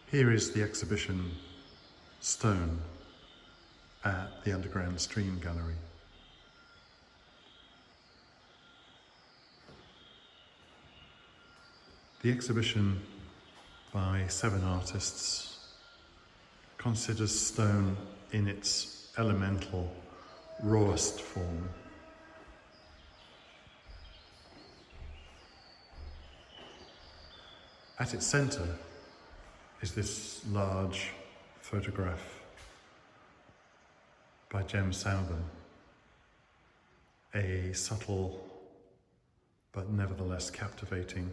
Here is the exhibition Stone at the Theundergroundstream gallery. The exhibition, by 7 artists, considers stone in its elemental, rawest form. At its centre is this large photograph by Jem Southern, a subtle but nevertheless captivating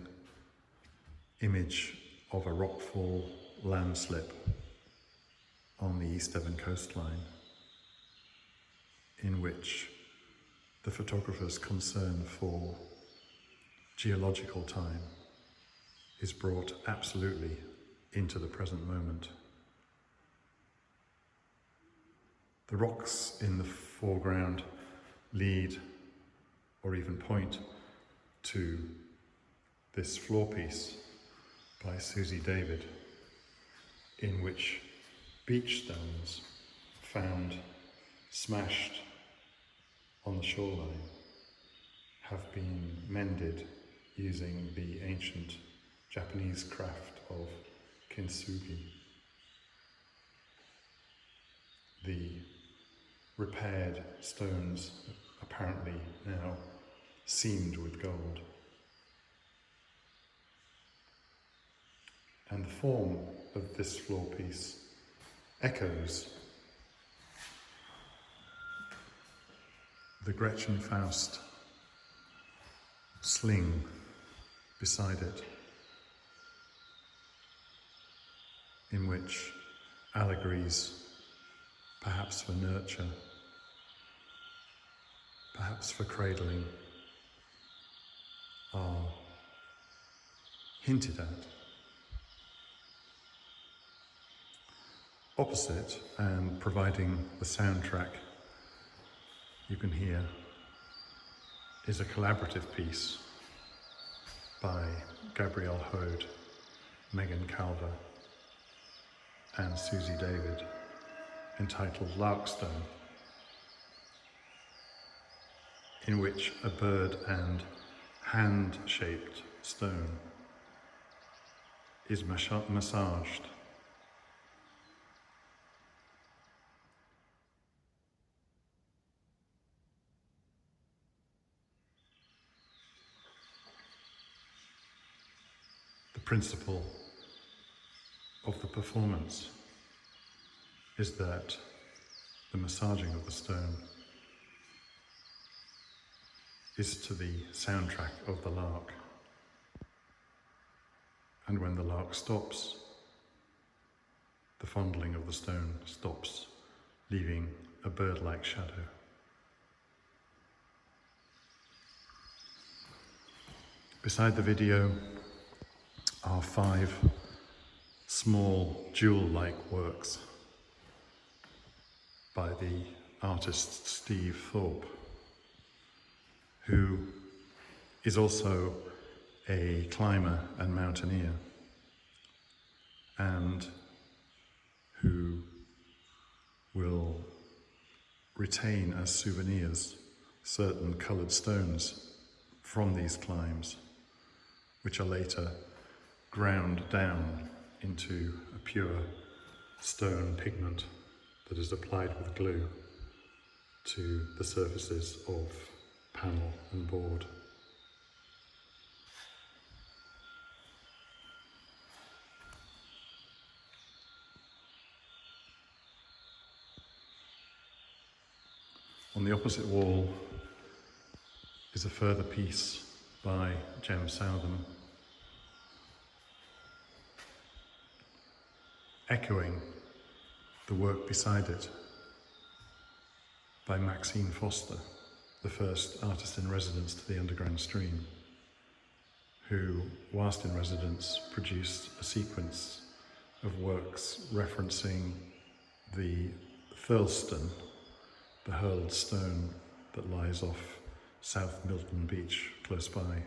image of a rockfall landslip on the East Devon coastline, in which the photographer's concern for geological time is brought absolutely into the present moment. The rocks in the foreground lead or even point to this floor piece by Susie David, in which beach stones found smashed on the shoreline have been mended using the ancient Japanese craft of kintsugi. The repaired stones, apparently now seamed with gold. And the form of this floor piece echoes the Gretchen Faust sling beside it, in which allegories, perhaps for nurture, perhaps for cradling, are hinted at. Opposite, and providing the soundtrack you can hear, is a collaborative piece by Gabrielle Hode, Megan Calver, and Susie David, entitled Larkstone, in which a bird and hand-shaped stone is massaged. The principle of the performance is that the massaging of the stone is to the soundtrack of the lark, and when the lark stops, the fondling of the stone stops, leaving a bird-like shadow. Beside the video are 5 small jewel-like works by the artist Steve Thorpe, who is also a climber and mountaineer, and who will retain as souvenirs certain coloured stones from these climbs, which are later ground down into a pure stone pigment that is applied with glue to the surfaces of panel and board. On the opposite wall is a further piece by Jem Southern, echoing the work beside it by Maxine Foster, the first artist in residence to the Theundergroundstream, who, whilst in residence, produced a sequence of works referencing the Thurlston, the hurled stone that lies off South Milton Beach, close by.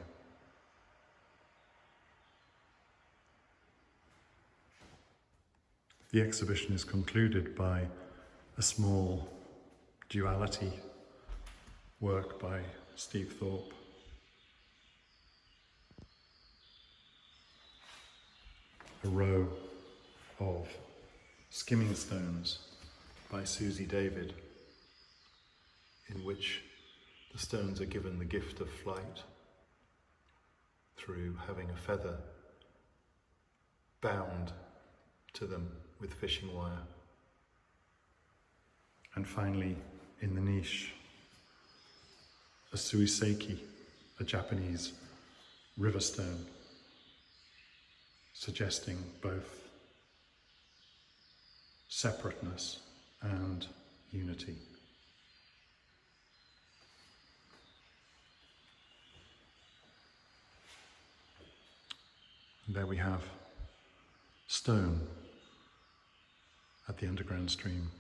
The exhibition is concluded by a small duality work by Steve Thorpe. A row of skimming stones by Susie David, in which the stones are given the gift of flight through having a feather bound to them with fishing wire. And finally, in the niche, a suiseki, a Japanese river stone, suggesting both separateness and unity. And there we have stone at the Underground Stream.